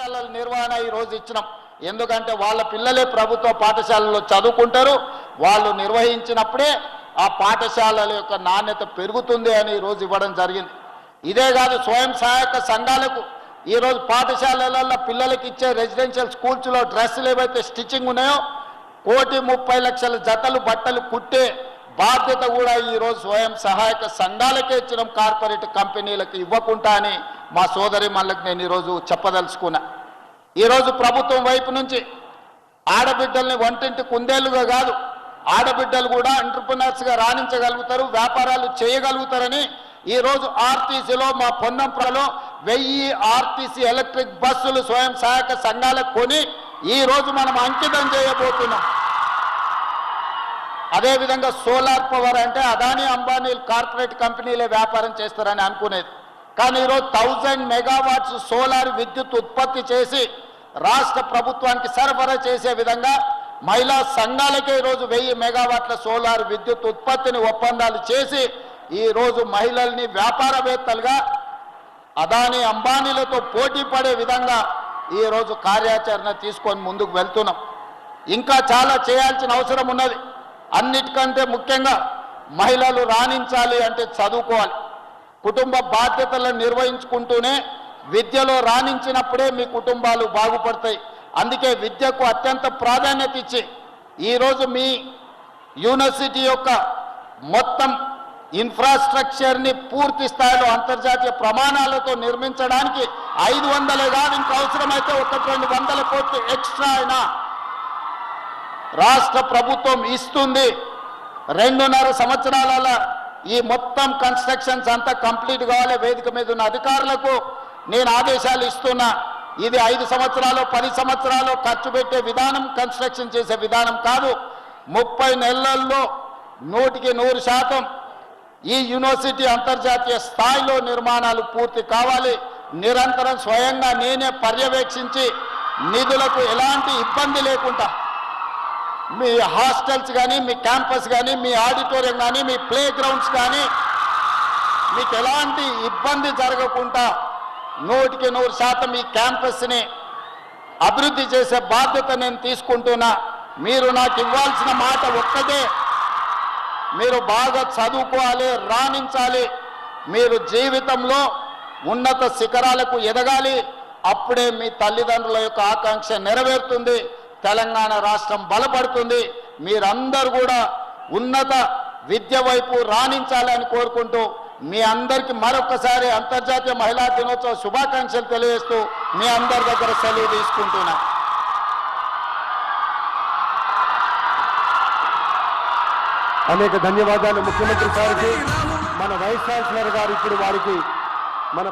పాఠశాలల నిర్వహణ ఈరోజు ఇచ్చినాం. ఎందుకంటే వాళ్ళ పిల్లలే ప్రభుత్వ పాఠశాలలో చదువుకుంటారు. వాళ్ళు నిర్వహించినప్పుడే ఆ పాఠశాలల యొక్క నాణ్యత పెరుగుతుంది అని ఈరోజు ఇవ్వడం జరిగింది. ఇదే కాదు, స్వయం సహాయక సంఘాలకు ఈరోజు పాఠశాలలలో పిల్లలకి ఇచ్చే రెసిడెన్షియల్ స్కూల్స్లో డ్రెస్సులు ఏవైతే స్టిచ్చింగ్ ఉన్నాయో 1,30,00,000 జతలు బట్టలు కుట్టే బాధ్యత కూడా ఈరోజు స్వయం సహాయక సంఘాలకే ఇచ్చినాం, కార్పొరేట్ కంపెనీలకు ఇవ్వకుండా అని మా సోదరి మళ్ళకి నేను ఈరోజు చెప్పదలుచుకున్నా. ఈరోజు ప్రభుత్వం వైపు నుంచి ఆడబిడ్డల్ని వంటింటి కుందేలుగా కాదు, ఆడబిడ్డలు కూడా ఎంటర్‌ప్రెన్యూర్స్గా రాణించగలుగుతారు, వ్యాపారాలు చేయగలుగుతారని ఈరోజు ఆర్టీసీలో మా పొన్నంప్రలో 1000 ఆర్టీసీ ఎలక్ట్రిక్ బస్సులు స్వయం సహాయక సంఘాలకు కొని ఈరోజు మనం అంకితం చేయబోతున్నాం. అదేవిధంగా సోలార్ పవర్ అంటే అదానీ అంబానీ కార్పొరేట్ కంపెనీలే వ్యాపారం చేస్తారని అనుకునేది. కానీ ఈరోజు 1000 మెగావాట్స్ సోలార్ విద్యుత్ ఉత్పత్తి చేసి రాష్ట్ర ప్రభుత్వానికి సరఫరా చేసే విధంగా మహిళా సంఘాలకే ఈరోజు 1000 మెగావాట్ల సోలార్ విద్యుత్ ఉత్పత్తిని ఒప్పందాలు చేసి ఈరోజు మహిళల్ని వ్యాపారవేత్తలుగా అదానీ అంబానీలతో పోటీ పడే విధంగా ఈరోజు కార్యాచరణ తీసుకొని ముందుకు వెళ్తున్నాం. ఇంకా చాలా చేయాల్సిన అవసరం ఉన్నది. అన్నిటికంటే ముఖ్యంగా మహిళలు రాణించాలి అంటే చదువుకోవాలి. కుటుంబ బాధ్యతలను నిర్వహించుకుంటూనే విద్యలో రాణించినప్పుడే మీ కుటుంబాలు బాగుపడతాయి. అందుకే విద్యకు అత్యంత ప్రాధాన్యత ఇచ్చి ఈరోజు మీ యూనివర్సిటీ యొక్క మొత్తం ఇన్ఫ్రాస్ట్రక్చర్ని పూర్తి స్థాయిలో అంతర్జాతీయ ప్రమాణాలతో నిర్మించడానికి 500 కాదు, ఇంకా అవసరమైతే 1-200 కోట్లు ఎక్స్ట్రా అయినా రాష్ట్ర ప్రభుత్వం ఇస్తుంది. 2.5 సంవత్సరాల ఈ మొత్తం కన్స్ట్రక్షన్స్ అంతా కంప్లీట్ కావాలి. వేదిక మీద ఉన్న అధికారులకు నేను ఆదేశాలు ఇస్తున్నా. ఇది 5 సంవత్సరాలు 10 సంవత్సరాలు ఖర్చు పెట్టే విధానం, కన్స్ట్రక్షన్ చేసే విధానం కాదు. 30 నెలల్లో 100% ఈ యూనివర్సిటీ అంతర్జాతీయ స్థాయిలో నిర్మాణాలు పూర్తి కావాలి. నిరంతరం స్వయంగా నేనే పర్యవేక్షించి నిధులకు ఎలాంటి ఇబ్బంది లేకుండా మీ హాస్టల్స్ కానీ, మీ క్యాంపస్ కానీ, మీ ఆడిటోరియం కానీ, మీ ప్లే గ్రౌండ్స్ కానీ మీకు ఎలాంటి ఇబ్బంది జరగకుండా 100% ఈ క్యాంపస్ని అభివృద్ధి చేసే బాధ్యత నేను తీసుకుంటున్నా. మీరు నాకు ఇవ్వాల్సిన మాట ఒక్కటే, మీరు బాగా చదువుకోవాలి, రాణించాలి, మీరు జీవితంలో ఉన్నత శిఖరాలకు ఎదగాలి. అప్పుడే మీ తల్లిదండ్రుల యొక్క ఆకాంక్ష నెరవేరుతుంది, తెలంగాణ రాష్ట్రం బలపడుతుంది. మీరందరూ కూడా ఉన్నత విద్య వైపు రాణించాలని కోరుకుంటూ మీ అందరికీ మరొకసారి అంతర్జాతీయ మహిళా దినోత్సవ శుభాకాంక్షలు తెలియజేస్తూ మీ అందరి దగ్గర సెలవు తీసుకుంటున్నా. అనేక ధన్యవాదాలు ముఖ్యమంత్రి గారికి. మన వైస్ ఛాన్సలర్ గారు ఇప్పుడు వారికి మన